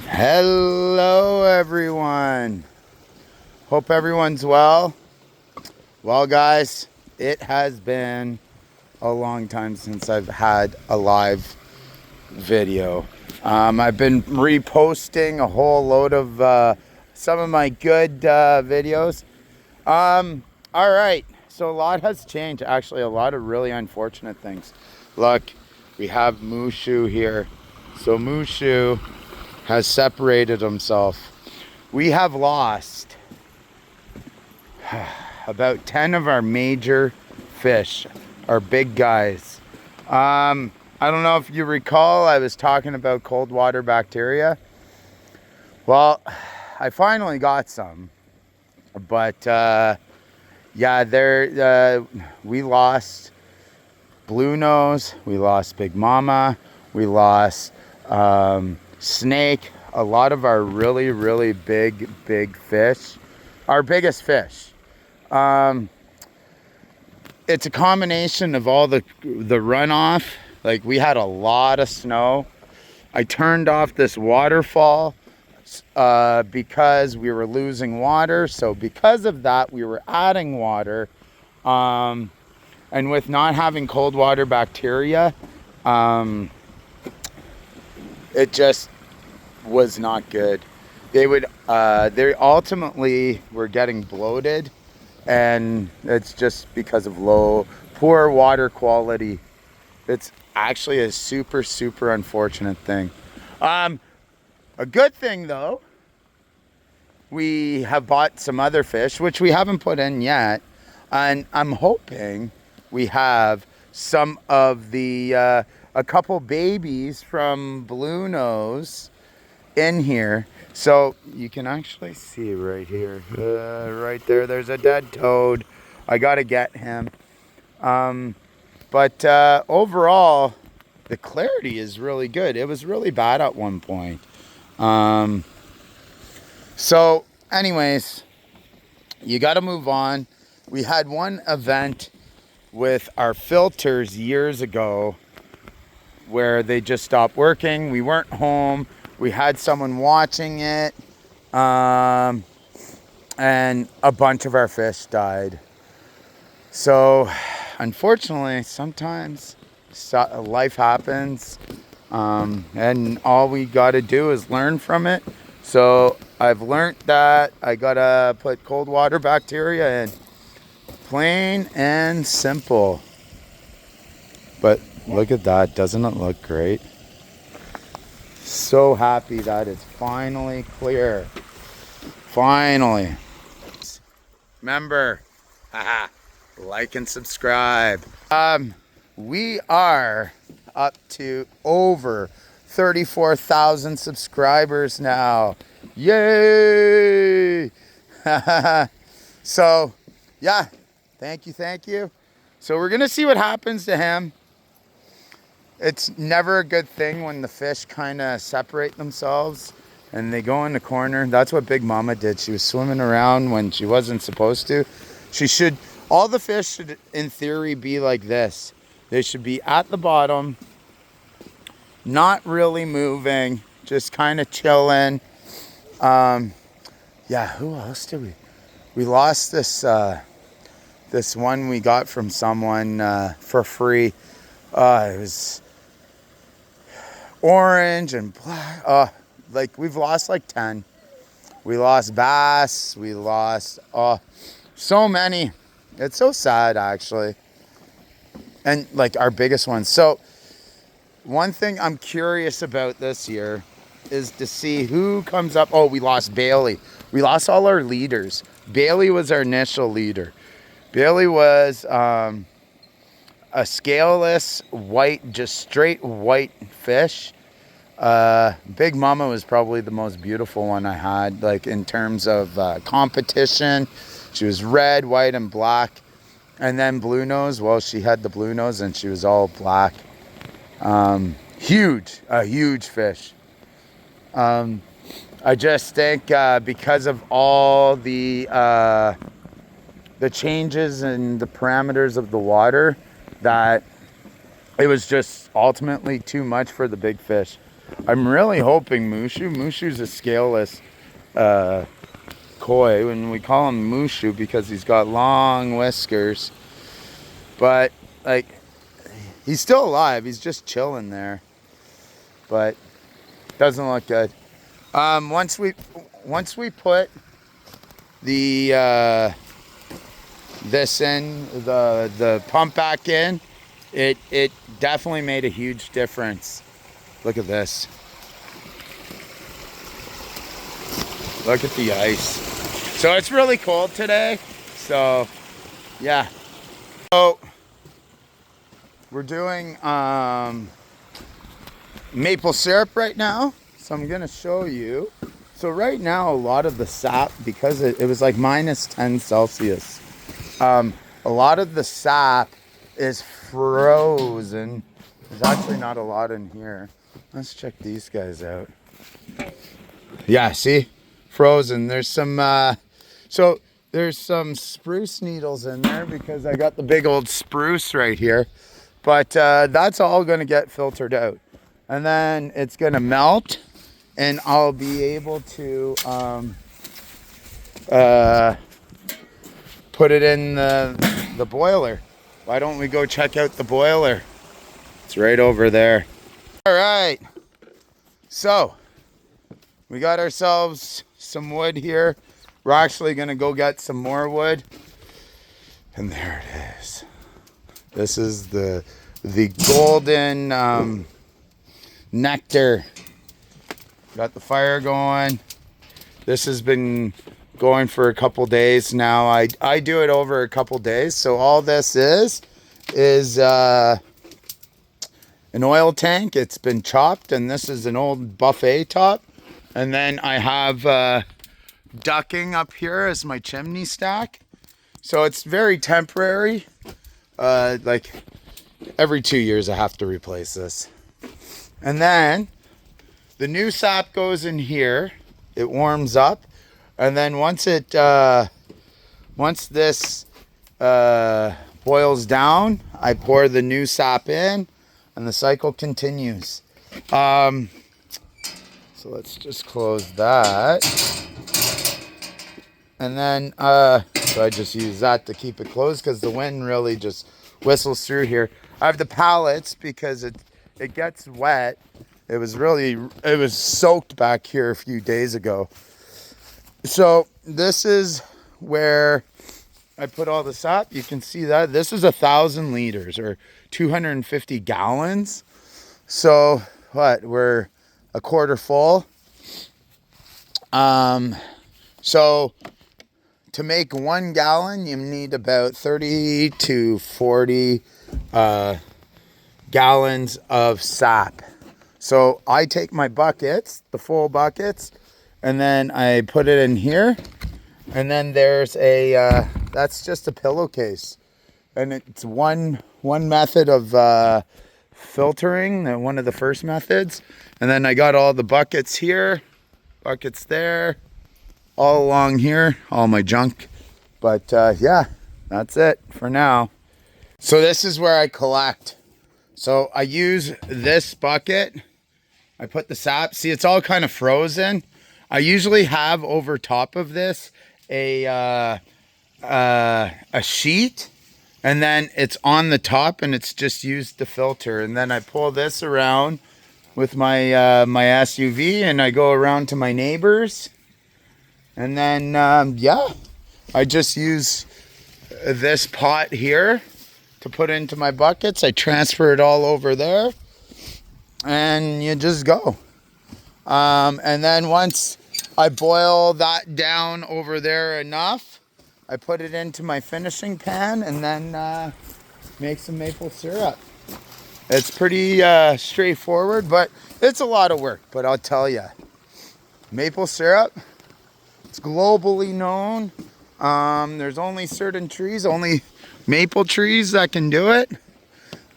Hello everyone. Hope everyone's well. Well guys, it has been a long time since I've had a live video. I've been reposting a whole load of some of my good videos. Alright, so a lot has changed. Actually, a lot of really unfortunate things. Look, we have Mushu here. So Mushu has separated himself. We have lost about 10 of our major fish, our big guys. I don't know if you recall, I was talking about cold water bacteria. Well, I finally got some, but yeah, we lost Blue Nose, we lost Big Mama, we lost snake, a lot of our really big fish, our biggest fish. It's a combination of all the runoff. Like, we had a lot of snow. I turned off this waterfall because we were losing water. So because of that, we were adding water. And with not having cold water bacteria, it just was not good. They ultimately were getting bloated, and it's just because of poor water quality. It's actually a super unfortunate thing. A good thing though, we have bought some other fish, which we haven't put in yet, and I'm hoping we have some of the a couple babies from Blue Nose in here. So you can actually see right here, right there, there's a dead toad. I gotta get him. But overall, the clarity is really good. It was really bad at one point. So anyways, you gotta move on. We had one event with our filters years ago where they just stopped working. We weren't home. We had someone watching it, and a bunch of our fish died. So unfortunately, sometimes life happens, and all we got to do is learn from it. So I've learned that I gotta put cold water bacteria in. Plain and simple. But look at that, doesn't it look great? So happy that it's finally clear. Finally. Remember, like and subscribe. We are up to over 34,000 subscribers now. Yay! So, yeah, thank you. So we're gonna see what happens to him. It's never a good thing when the fish kind of separate themselves and they go in the corner. That's what Big Mama did. She was swimming around when she wasn't supposed to. All the fish should, in theory, be like this. They should be at the bottom, not really moving, just kind of chilling. Yeah, who else did we lost this this one we got from someone for free. It was orange and black. Like, we've lost like 10. We lost bass. We lost so many. It's so sad, actually. And like our biggest ones. So one thing I'm curious about this year is to see who comes up. Oh, we lost Bailey. We lost all our leaders. Bailey was our initial leader. Bailey was a scaleless white, just straight white fish. Big Mama was probably the most beautiful one I had, like in terms of competition. She was red, white, and black. And then Blue Nose, well, she had the Blue Nose and she was all black. A huge fish. I just think because of all the changes in the parameters of the water, that it was just ultimately too much for the big fish. I'm really hoping Mushu. Mushu's a scaleless koi, and we call him Mushu because he's got long whiskers. But like, he's still alive. He's just chilling there. But doesn't look good. Once we put the this in, the pump back in, it definitely made a huge difference. Look at this. Look at the ice. So it's really cold today. So yeah. So we're doing maple syrup right now. So I'm gonna show you. So right now, a lot of the sap, because it was like minus 10 Celsius, a lot of the sap is frozen. There's actually not a lot in here. Let's check these guys out. Yeah, see? Frozen. There's some, so there's some spruce needles in there because I got the big old spruce right here. But that's all gonna get filtered out. And then it's gonna melt. And I'll be able to put it in the boiler. Why don't we go check out the boiler? It's right over there. All right. So we got ourselves some wood here. We're actually gonna go get some more wood. And there it is. This is the golden nectar. Got the fire going. This has been going for a couple days now. I do it over a couple days. So all this is an oil tank. It's been chopped, and this is an old buffet top. And then I have ducking up here as my chimney stack. So it's very temporary. Like every 2 years I have to replace this. And then the new sap goes in here. It warms up, and then once this boils down, I pour the new sap in, and the cycle continues. So let's just close that, and then so I just use that to keep it closed because the wind really just whistles through here. I have the pallets because it gets wet. It was soaked back here a few days ago. So this is where I put all the sap. You can see that this is 1,000 liters or 250 gallons. So what, we're a quarter full. So to make 1 gallon, you need about 30 to 40 gallons of sap. So I take my buckets, the full buckets, and then I put it in here. And then there's that's just a pillowcase. And it's one method of filtering, one of the first methods. And then I got all the buckets here, buckets there, all along here, all my junk. But yeah, that's it for now. So this is where I collect. So I use this bucket. I put the sap. See, it's all kind of frozen. I usually have over top of this a sheet, and then it's on the top, and it's just used to filter. And then I pull this around with my my SUV, and I go around to my neighbors. And then yeah, I just use this pot here to put into my buckets. I transfer it all over there. And you just go. And then once I boil that down over there enough, I put it into my finishing pan and then make some maple syrup. It's pretty straightforward, but it's a lot of work. But I'll tell you, maple syrup, it's globally known. There's only certain trees, only maple trees that can do it.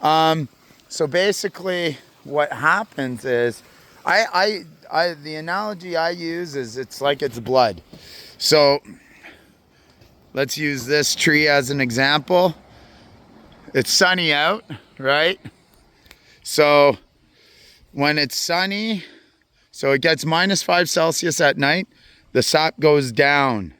So basically what happens is, the analogy I use is it's like it's blood. So let's use this tree as an example. It's sunny out, right? So when it's sunny, so it gets -5 Celsius at night, the sap goes down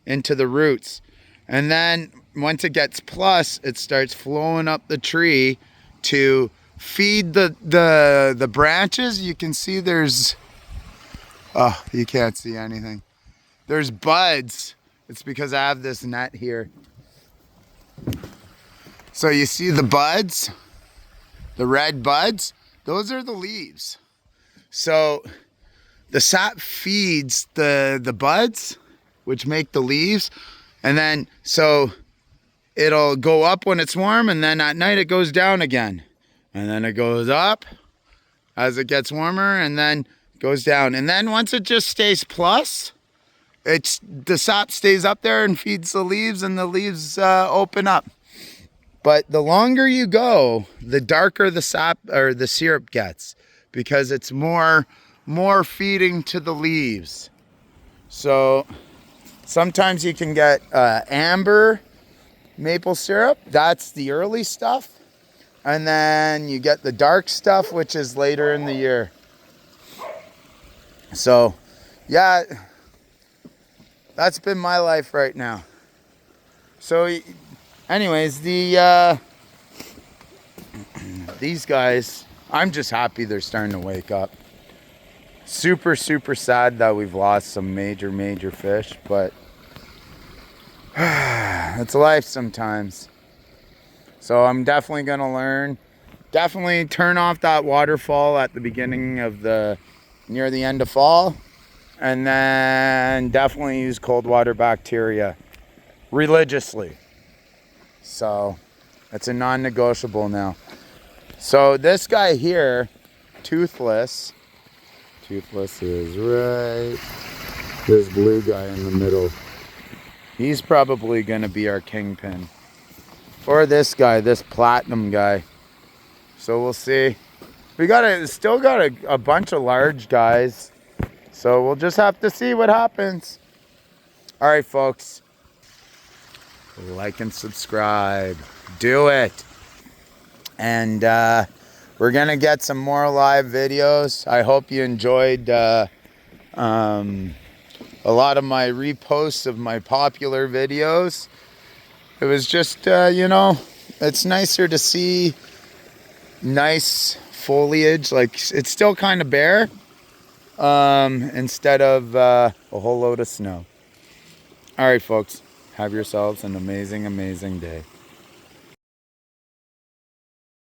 into the roots. And then once it gets plus, it starts flowing up the tree to feed the branches. You can see there's, oh, you can't see anything. There's buds. It's because I have this net here. So you see the buds, the red buds, those are the leaves. So the sap feeds the buds, which make the leaves. And then, so it'll go up when it's warm, and then at night it goes down again. And then it goes up as it gets warmer, and then goes down. And then once it just stays plus, the sap stays up there and feeds the leaves, and the leaves open up. But the longer you go, the darker the sap or the syrup gets, because it's more feeding to the leaves. So sometimes you can get amber maple syrup. That's the early stuff. And then you get the dark stuff, which is later in the year. So, yeah, that's been my life right now. So, anyways, these guys, I'm just happy they're starting to wake up. Super, super sad that we've lost some major fish, but it's life sometimes. So I'm definitely going to learn. Definitely turn off that waterfall at the beginning of near the end of fall. And then definitely use cold water bacteria religiously. So it's a non-negotiable now. So this guy here, Toothless is right, this blue guy in the middle. He's probably going to be our kingpin. Or this guy, this platinum guy. So we'll see. We still got a bunch of large guys. So we'll just have to see what happens. All right, folks. Like and subscribe. Do it. And we're going to get some more live videos. I hope you enjoyed a lot of my reposts of my popular videos. It was just, it's nicer to see nice foliage. Like, it's still kind of bare instead of a whole load of snow. All right, folks. Have yourselves an amazing, amazing day.